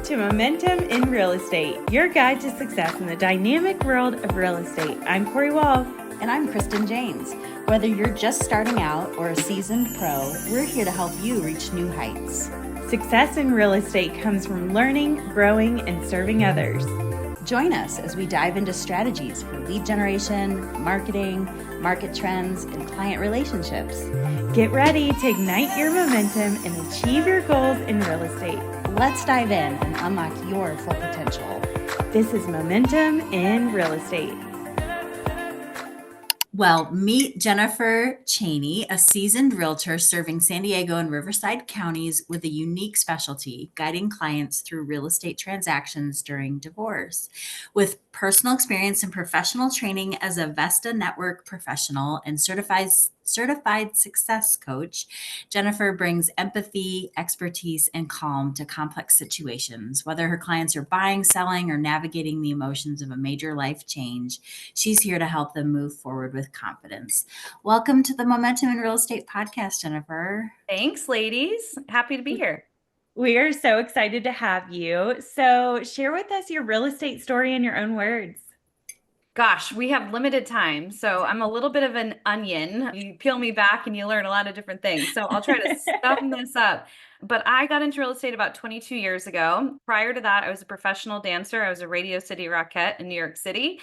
to Momentum in Real Estate, your guide to success in the dynamic world of real estate. I'm Cory Wolf. And I'm Kristin James. Whether you're just starting out or a seasoned pro, we're here to help you reach new heights. Success in real estate comes from learning, growing, and serving others. Join us as we dive into strategies for lead generation, marketing, market trends, and client relationships. Get ready to ignite your momentum and achieve your goals in real estate. Let's dive in and unlock your full potential. This is Momentum in Real Estate. Well, meet Jennifer Chaney, a seasoned realtor serving San Diego and Riverside counties with a unique specialty, guiding clients through real estate transactions during divorce. With personal experience and professional training as a Vesta network professional and certified success coach, Jennifer brings empathy, expertise, and calm to complex situations. Whether her clients are buying, selling, or navigating the emotions of a major life change, she's here to help them move forward with confidence. Welcome to the Momentum in Real Estate podcast, Jennifer. Thanks, ladies. Happy to be here. We are so excited to have you. So share with us your real estate story in your own words. Gosh, we have limited time. So I'm a little bit of an onion. You peel me back and you learn a lot of different things. So I'll try to sum this up. But I got into real estate about 22 years ago. Prior to that, I was a professional dancer. I was a Radio City Rockette in New York City.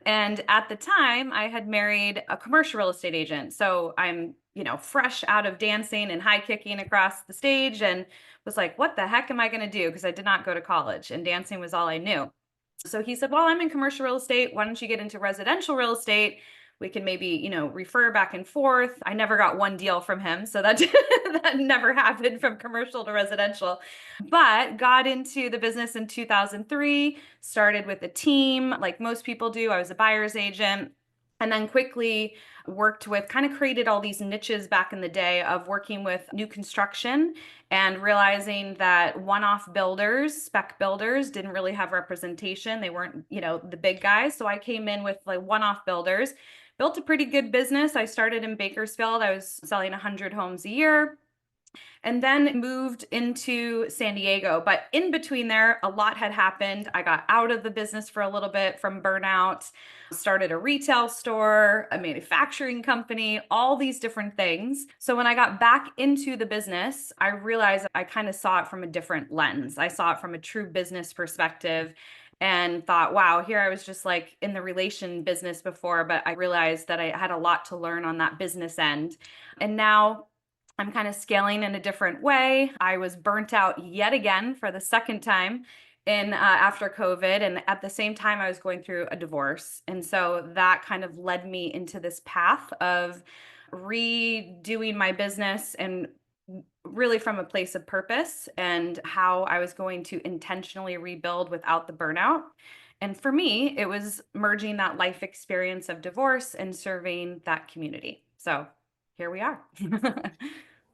And at the time, I had married a commercial real estate agent. So I'm, fresh out of dancing and high kicking across the stage and was like, what the heck am I going to do? Because I did not go to college and dancing was all I knew. So he said, well, I'm in commercial real estate. Why don't you get into residential real estate? We can maybe, refer back and forth. I never got one deal from him. So that, that never happened from commercial to residential, but got into the business in 2003, started with a team like most people do. I was a buyer's agent. And then quickly kind of created all these niches back in the day of working with new construction and realizing that one-off builders, spec builders didn't really have representation. They weren't, the big guys. So I came in with like one-off builders, built a pretty good business. I started in Bakersfield. I was selling 100 homes a year. And then moved into San Diego. But in between there, a lot had happened. I got out of the business for a little bit from burnout, started a retail store, a manufacturing company, all these different things. So when I got back into the business, I realized I kind of saw it from a different lens. I saw it from a true business perspective and thought, wow, here I was just like in the relation business before, but I realized that I had a lot to learn on that business end. And now I'm kind of scaling in a different way. I was burnt out yet again for the second time after COVID. And at the same time, I was going through a divorce. And so that kind of led me into this path of redoing my business and really from a place of purpose and how I was going to intentionally rebuild without the burnout. And for me, it was merging that life experience of divorce and serving that community. So here we are.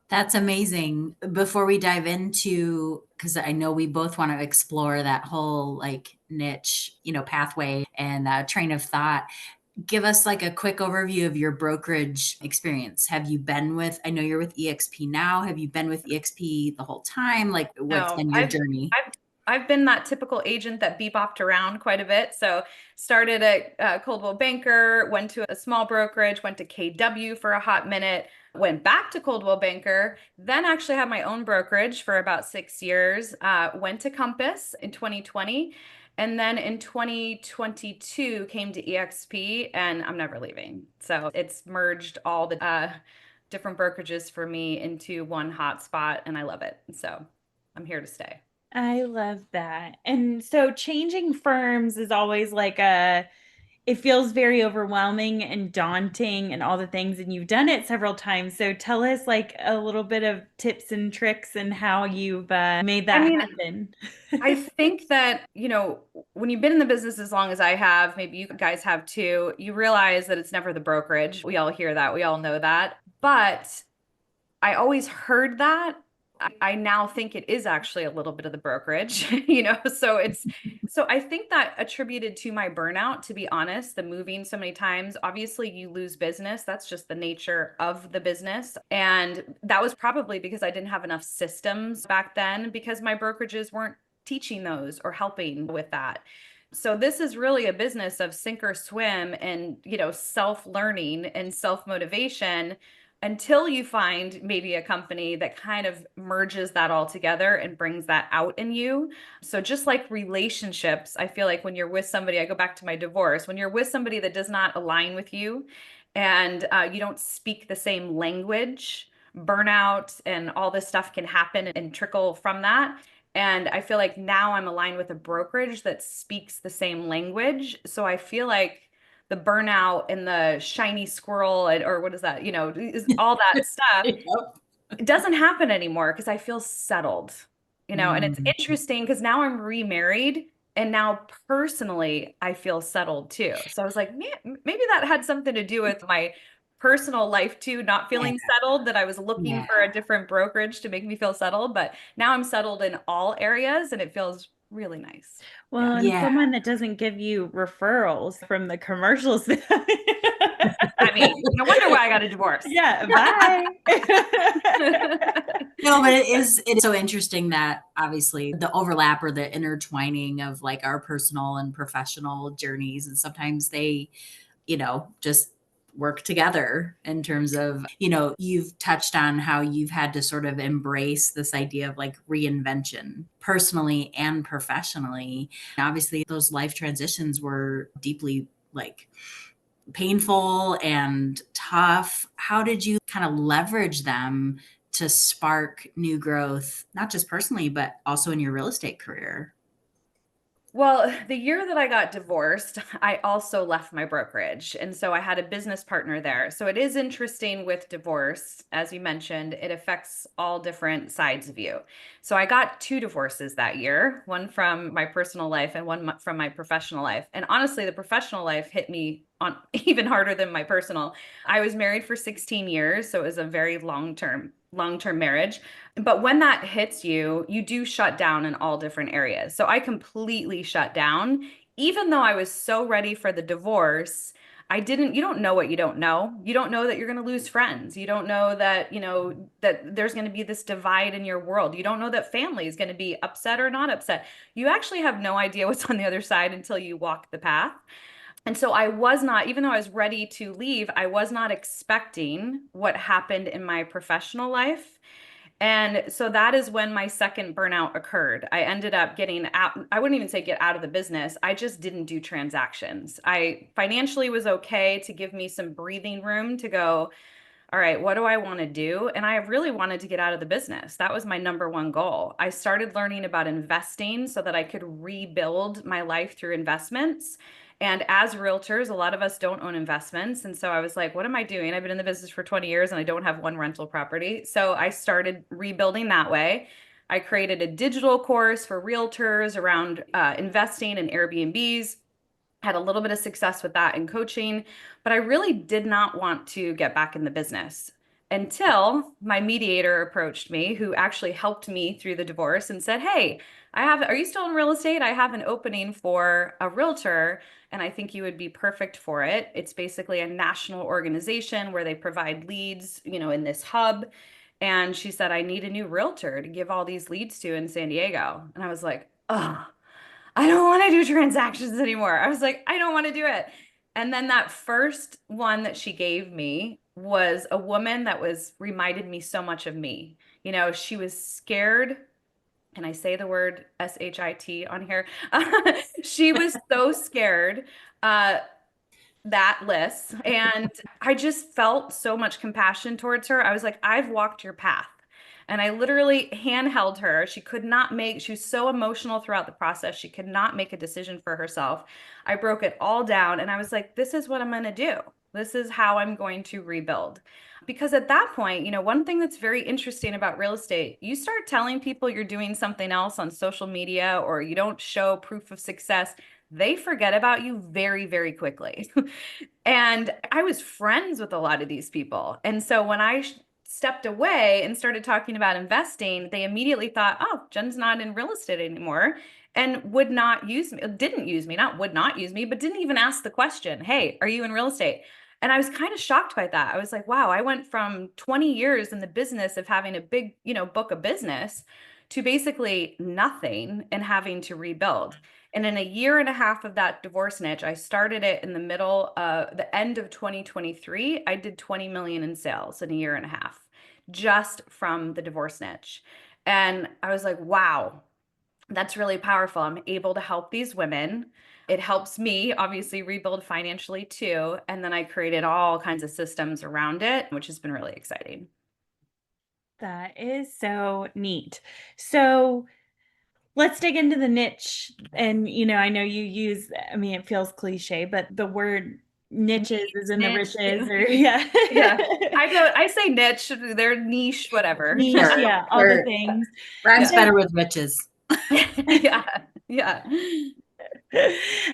That's amazing. Before we dive into, because I know we both want to explore that whole niche, pathway and train of thought, give us a quick overview of your brokerage experience. Have you been I know you're with EXP now. Have you been with EXP the whole time? What's been your journey? I've been that typical agent that bebopped around quite a bit. So started at Coldwell Banker, went to a small brokerage, went to KW for a hot minute, went back to Coldwell Banker, then actually had my own brokerage for about 6 years, went to Compass in 2020. And then in 2022 came to EXP and I'm never leaving. So it's merged all the different brokerages for me into one hotspot and I love it. So I'm here to stay. I love that. And so changing firms is always it feels very overwhelming and daunting and all the things, and you've done it several times. So tell us a little bit of tips and tricks and how you've made that happen. I think that, when you've been in the business as long as I have, maybe you guys have too, you realize that it's never the brokerage. We all hear that. We all know that. But I always heard that. I now think it is actually a little bit of the brokerage, so I think that attributed to my burnout, to be honest, the moving so many times. Obviously you lose business. That's just the nature of the business. And that was probably because I didn't have enough systems back then because my brokerages weren't teaching those or helping with that. So this is really a business of sink or swim and, self-learning and self-motivation until you find maybe a company that kind of merges that all together and brings that out in you. So just like relationships, I feel like when you're with somebody, I go back to my divorce, when you're with somebody that does not align with you and you don't speak the same language, burnout and all this stuff can happen and trickle from that. And I feel like now I'm aligned with a brokerage that speaks the same language. So I feel like the burnout and the shiny squirrel or what is that, all that stuff, Yep. it doesn't happen anymore because I feel settled, and it's Mm. interesting because now I'm remarried and now personally I feel settled too. So I was like, man, maybe that had something to do with my personal life too, not Yeah. feeling settled, that I was looking Yeah. for a different brokerage to make me feel settled. But now I'm settled in all areas and it feels really nice. Well, Yeah. and Yeah. someone that doesn't give you referrals from the commercials. I mean, no wonder why I got a divorce. Yeah, bye. No, but it's so interesting that obviously the overlap or the intertwining of like our personal and professional journeys, and sometimes they, just work together in terms of, you've touched on how you've had to sort of embrace this idea of like reinvention personally and professionally. Obviously, those life transitions were deeply like painful and tough. How did you kind of leverage them to spark new growth, not just personally, but also in your real estate career? Well, the year that I got divorced, I also left my brokerage. And so I had a business partner there. So it is interesting with divorce. As you mentioned, it affects all different sides of you. So I got 2 divorces that year, one from my personal life and one from my professional life. And honestly, the professional life hit me on even harder than my personal. I was married for 16 years. So it was a very long-term marriage. But when that hits you, you do shut down in all different areas. So I completely shut down. Even though I was so ready for the divorce, you don't know what you don't know. You don't know that you're going to lose friends. You don't know that, that there's going to be this divide in your world. You don't know that family is going to be upset or not upset. You actually have no idea what's on the other side until you walk the path. And so I was not, even though I was ready to leave, I was not expecting what happened in my professional life. And so that is when my second burnout occurred. I ended up getting out. I wouldn't even say get out of the business. I just didn't do transactions. I financially was okay to give me some breathing room to go, all right, what do I want to do? And I really wanted to get out of the business. That was my number one goal. I started learning about investing so that I could rebuild my life through investments. And as realtors, a lot of us don't own investments. And so I was like, what am I doing? I've been in the business for 20 years and I don't have one rental property. So I started rebuilding that way. I created a digital course for realtors around investing in Airbnbs. Had a little bit of success with that in coaching, but I really did not want to get back in the business until my mediator approached me, who actually helped me through the divorce and said, hey, are you still in real estate? I have an opening for a realtor and I think you would be perfect for it. It's basically a national organization where they provide leads, in this hub. And she said, I need a new realtor to give all these leads to in San Diego. And I was like, oh, I don't want to do transactions anymore. I was like, I don't want to do it. And then that first one that she gave me was a woman that reminded me so much of me. She was scared. Can I say the word SHIT on here? She was so scared. That list. And I just felt so much compassion towards her. I was like, I've walked your path. And I literally handheld her. She was so emotional throughout the process. She could not make a decision for herself. I broke it all down and I was like, this is what I'm going to do. This is how I'm going to rebuild. Because at that point, one thing that's very interesting about real estate, you start telling people you're doing something else on social media or you don't show proof of success, they forget about you very, very quickly. And I was friends with a lot of these people. And so when I stepped away and started talking about investing, they immediately thought, oh, Jen's not in real estate anymore, and would not use me, didn't use me, not would not use me, but didn't even ask the question, hey, are you in real estate? And I was kind of shocked by that. I was like, wow, I went from 20 years in the business of having a big, book of business to basically nothing and having to rebuild. And in a year and a half of that divorce niche, I started it in the middle of the end of 2023. I did 20 million in sales in a year and a half just from the divorce niche. And I was like, wow, that's really powerful. I'm able to help these women. It helps me obviously rebuild financially too. And then I created all kinds of systems around it, which has been really exciting. That is so neat. So let's dig into the niche. And, I know you use, I mean, it feels cliche, but the word niches is in the Niche. riches or yeah. Yeah. I say niche, they're niche, whatever. Niche, yeah, all the things. Rhymes Yeah. better with riches. Yeah. Yeah.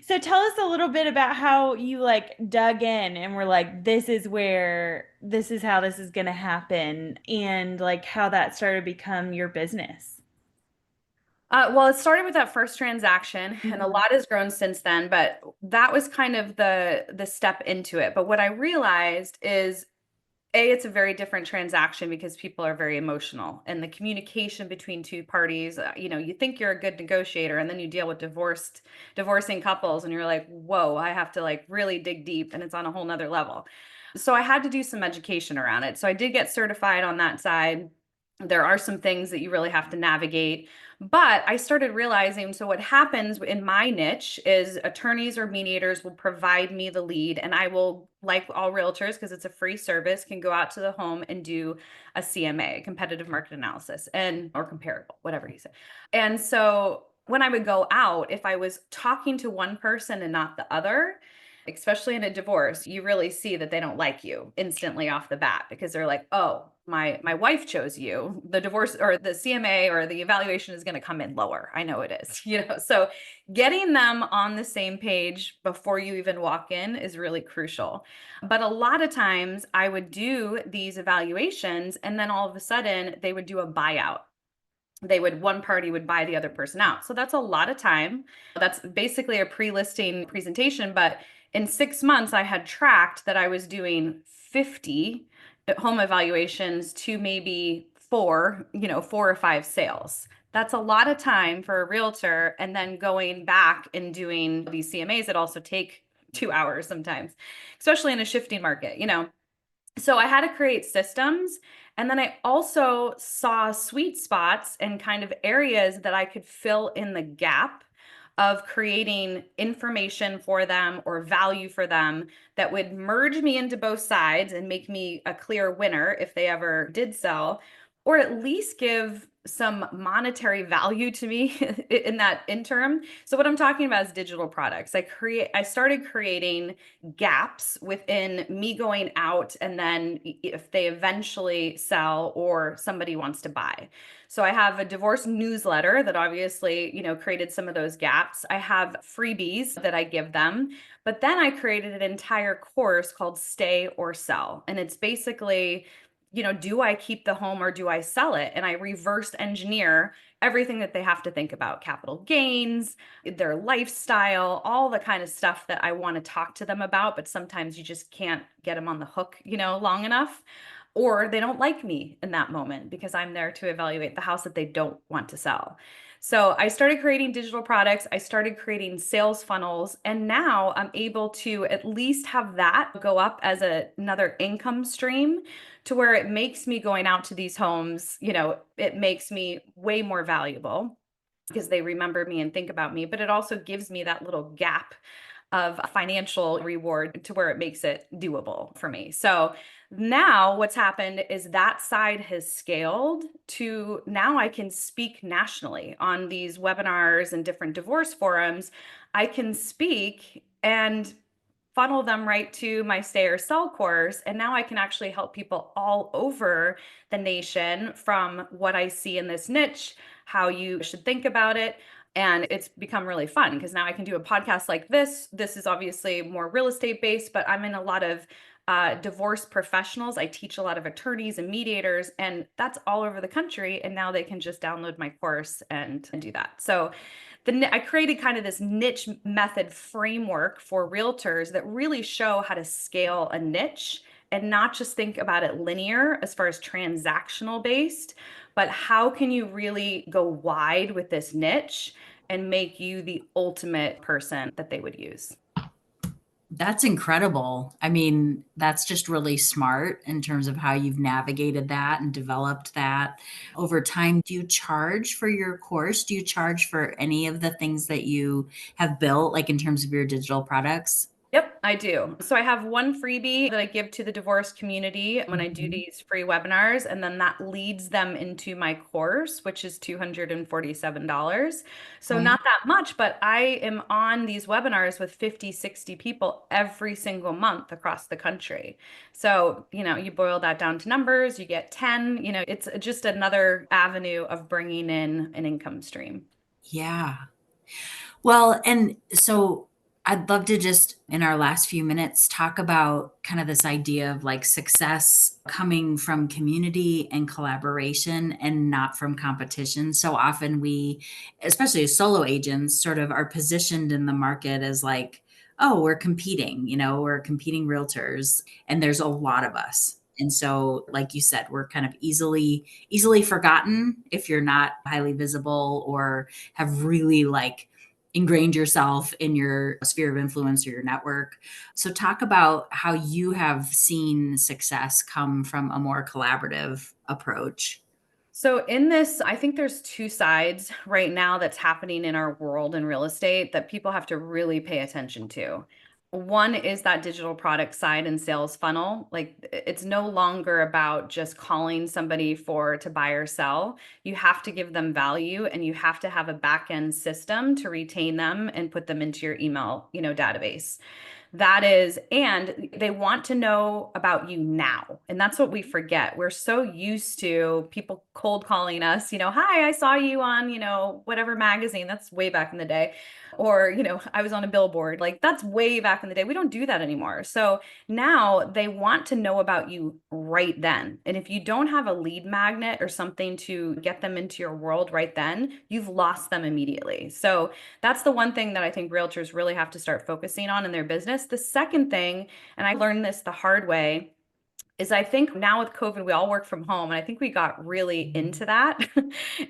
So tell us a little bit about how you like dug in and were like, this is how this is going to happen, and like how that started to become your business. Well, it started with that first transaction, and a Mhm. lot has grown since then, but that was kind of the step into it. But what I realized is it's a very different transaction because people are very emotional, and the communication between two parties, you think you're a good negotiator, and then you deal with divorcing couples, and you're like, whoa, I have to like really dig deep, and it's on a whole nother level. So I had to do some education around it. So I did get certified on that side. There are some things that you really have to navigate. But I started realizing, so what happens in my niche is attorneys or mediators will provide me the lead, and I will, like all realtors, because it's a free service, can go out to the home and do a CMA, competitive market analysis, and or comparable, whatever you say. And so when I would go out, if I was talking to one person and not the other, especially in a divorce, you really see that they don't like you instantly off the bat because they're like, oh, my wife chose you. The divorce or the CMA or the evaluation is going to come in lower. I know it is, So getting them on the same page before you even walk in is really crucial. But a lot of times I would do these evaluations, and then all of a sudden they would do a buyout. One party would buy the other person out. So that's a lot of time. That's basically a pre-listing presentation. But in 6 months, I had tracked that I was doing 50 home evaluations to maybe four or five sales. That's a lot of time for a realtor. And then going back and doing these CMAs that also take 2 hours sometimes, especially in a shifting market. So I had to create systems. And then I also saw sweet spots and kind of areas that I could fill in the gap of creating information for them or value for them that would merge me into both sides and make me a clear winner if they ever did sell, or at least give some monetary value to me in that interim. So what I'm talking about is digital products. I started creating gaps within me going out, and then if they eventually sell or somebody wants to buy. So I have a divorce newsletter that obviously, created some of those gaps. I have freebies that I give them, but then I created an entire course called Stay or Sell. And it's basically, do I keep the home or do I sell it? And I reverse engineer everything that they have to think about: capital gains, their lifestyle, all the kind of stuff that I want to talk to them about, but sometimes you just can't get them on the hook, long enough, or they don't like me in that moment because I'm there to evaluate the house that they don't want to sell. So I started creating digital products. I started creating sales funnels, and now I'm able to at least have that go up as another income stream, to where it makes me going out to these homes, it makes me way more valuable because they remember me and think about me, but it also gives me that little gap of financial reward to where it makes it doable for me. So now what's happened is that side has scaled to now I can speak nationally on these webinars and different divorce forums. I can speak and funnel them right to my Stay or Sell course. And now I can actually help people all over the nation from what I see in this niche, how you should think about it. And it's become really fun because now I can do a podcast like this. This is obviously more real estate based, but I'm in a lot of divorce professionals. I teach a lot of attorneys and mediators, and that's all over the country. And now they can just download my course and do that. So I created kind of this niche method framework for realtors that really show how to scale a niche and not just think about it linear as far as transactional based, but how can you really go wide with this niche and make you the ultimate person that they would use? That's incredible. I mean, that's just really smart in terms of how you've navigated that and developed that over time. Do you charge for your course? Do you charge for any of the things that you have built, like in terms of your digital products? Yep, I do. So I have one freebie that I give to the divorce community when I do Mhm. these free webinars, and then that leads them into my course, which is $247. So Okay. not that much, but I am on these webinars with 50, 60 people every single month across the country. So, you boil that down to numbers, you get 10, it's just another avenue of bringing in an income stream. Yeah. Well, and so I'd love to just in our last few minutes talk about kind of this idea of like success coming from community and collaboration and not from competition. So often we, especially as solo agents, sort of are positioned in the market as like, oh, we're competing, we're competing realtors, and there's a lot of us. And so, like you said, we're kind of easily forgotten if you're not highly visible or have really like ingrained yourself in your sphere of influence or your network. So, talk about how you have seen success come from a more collaborative approach. So in this, I think there's two sides right now that's happening in our world in real estate that people have to really pay attention to. One is that digital product side and sales funnel. Like it's no longer about just calling somebody for to buy or sell. You have to give them value and you have to have a back end system to retain them and put them into your email, database. That is, and they want to know about you now. And that's what we forget. We're so used to people cold calling us, hi, I saw you on, whatever magazine. That's way back in the day. Or, I was on a billboard. Like that's way back in the day. We don't do that anymore. So now they want to know about you right then. And if you don't have a lead magnet or something to get them into your world right then, you've lost them immediately. So that's the one thing that I think realtors really have to start focusing on in their business. The second thing, and I learned this the hard way, is I think now with COVID, we all work from home. And I think we got really into that.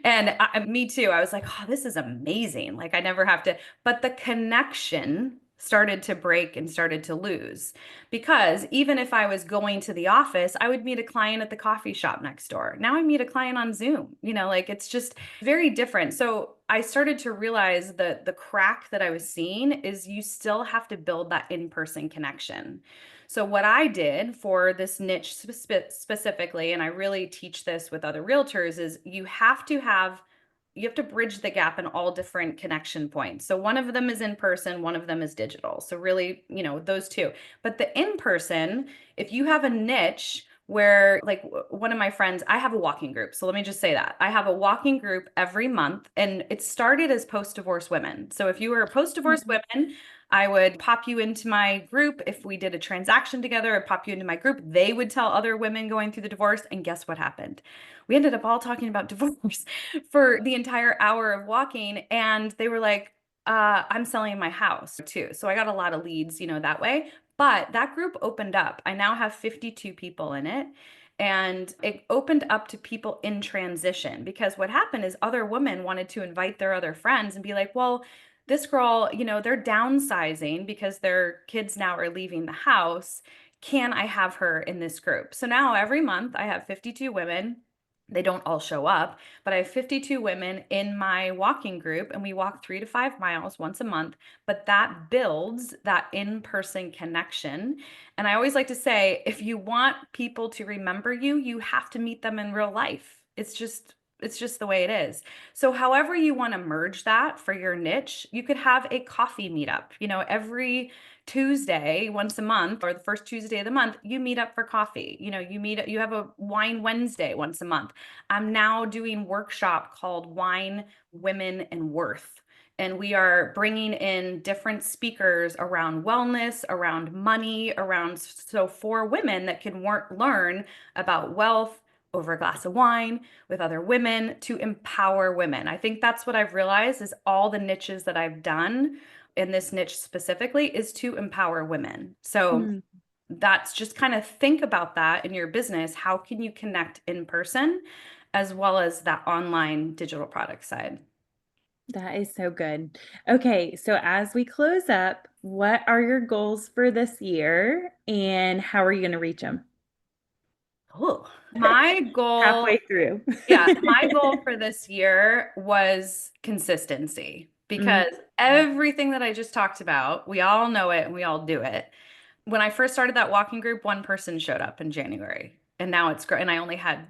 And me too. I was like, oh, this is amazing. Like I never have to, but the connection started to break and started to lose because even if I was going to the office, I would meet a client at the coffee shop next door. Now I meet a client on Zoom, like it's just very different. So I started to realize that the crack that I was seeing is you still have to build that in-person connection. So what I did for this niche specifically, and I really teach this with other realtors, is you have to bridge the gap in all different connection points. So one of them is in person, one of them is digital. So really, those two. But the in person, if you have a niche where like one of my friends, I have a walking group. So let me just say that. I have a walking group every month and it started as post-divorce women. So if you were post-divorce women, I would pop you into my group. If we did a transaction together, I'd pop you into my group. They would tell other women going through the divorce. And guess what happened? We ended up all talking about divorce for the entire hour of walking. And they were like, I'm selling my house too. So I got a lot of leads, that way. But that group opened up. I now have 52 people in it. And it opened up to people in transition because what happened is other women wanted to invite their other friends and be like, well, this girl, they're downsizing because their kids now are leaving the house. Can I have her in this group? So now every month I have 52 women. They don't all show up, but I have 52 women in my walking group and we walk 3 to 5 miles once a month. But that builds that in-person connection. And I always like to say, if you want people to remember you, you have to meet them in real life. It's just the way it is. So however you want to merge that for your niche, you could have a coffee meetup, every Tuesday, once a month, or the first Tuesday of the month, you meet up for coffee. You have a wine Wednesday once a month. I'm now doing workshop called Wine, Women, and Worth. And we are bringing in different speakers around wellness, around money, so for women that can learn about wealth over a glass of wine with other women to empower women. I think that's what I've realized is all the niches that I've done in this niche specifically is to empower women. So that's just kind of think about that in your business. How can you connect in person as well as that online digital product side? That is so good. Okay, so as we close up, what are your goals for this year and how are you going to reach them? Oh, my goal, Halfway through. yeah, my goal for this year was consistency Mhm. because everything that I just talked about, we all know it and we all do it. When I first started that walking group, one person showed up in January, and now it's great. And I only had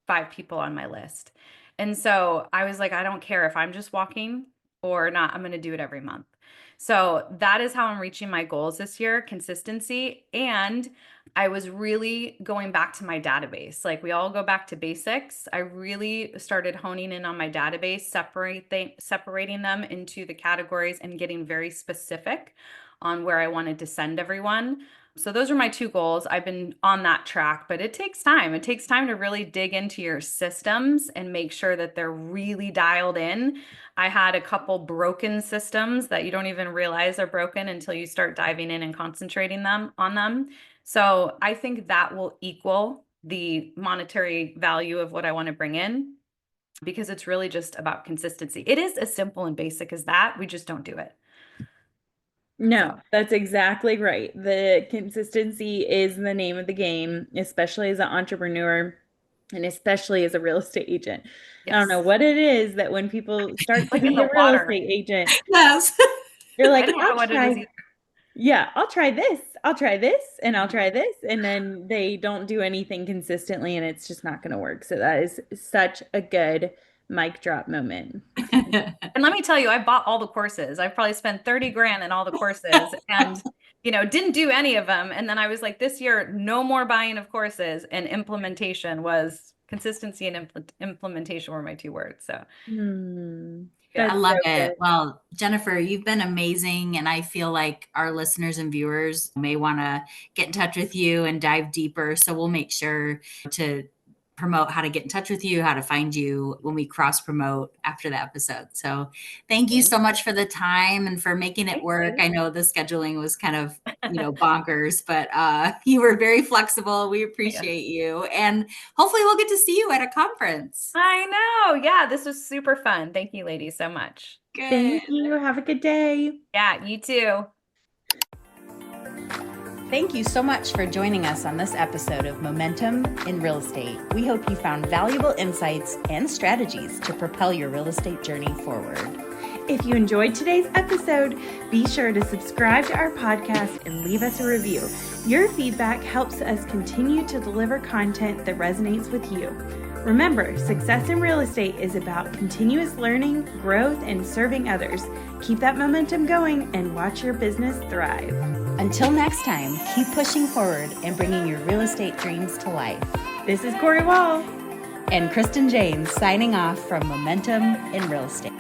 5 people on my list. And so I was like, I don't care if I'm just walking or not, I'm going to do it every month. So that is how I'm reaching my goals this year, consistency. And I was really going back to my database. Like we all go back to basics. I really started honing in on my database, separating them into the categories and getting very specific on where I wanted to send everyone. So those are my 2 goals. I've been on that track, but it takes time. It takes time to really dig into your systems and make sure that they're really dialed in. I had a couple broken systems that you don't even realize are broken until you start diving in and concentrating on them. So I think that will equal the monetary value of what I want to bring in because it's really just about consistency. It is as simple and basic as that. We just don't do it. No, So, that's exactly right. The consistency is the name of the game, especially as an entrepreneur and especially as a real estate agent. I don't know yes. what it is that when people start to Like in be a the real water. estate agent, Yes. you're I like, don't I'll know what it is try, either. yeah, I'll try this, I'll try this, and I'll Mhm. try this. And then they don't do anything consistently and it's just not going to work. So that is such a good mic drop moment. And let me tell you, I bought all the courses. I probably spent 30 grand in all the courses and, didn't do any of them. And then I was like, this year, no more buying of courses, and implementation was consistency, and implementation were my 2 words. So Hmm, good. I that's so love it. good. Well, Jennifer, you've been amazing. And I feel like our listeners and viewers may want to get in touch with you and dive deeper. So we'll make sure to promote how to get in touch with you, how to find you when we cross promote after the episode. So thank you Thank so much for the time and for making it Thanks, work. lady. I know the scheduling was kind of, bonkers, but you were very flexible. We Yes. appreciate you. And hopefully we'll get to see you at a conference. I know. Yeah, this was super fun. Thank you, ladies, so much. Good. Thank you. Have a good day. Yeah, you too. Thank you so much for joining us on this episode of Momentum in Real Estate. We hope you found valuable insights and strategies to propel your real estate journey forward. If you enjoyed today's episode, be sure to subscribe to our podcast and leave us a review. Your feedback helps us continue to deliver content that resonates with you. Remember, success in real estate is about continuous learning, growth, and serving others. Keep that momentum going and watch your business thrive. Until next time, keep pushing forward and bringing your real estate dreams to life. This is Cory Wall. And Kristin James signing off from Momentum in Real Estate.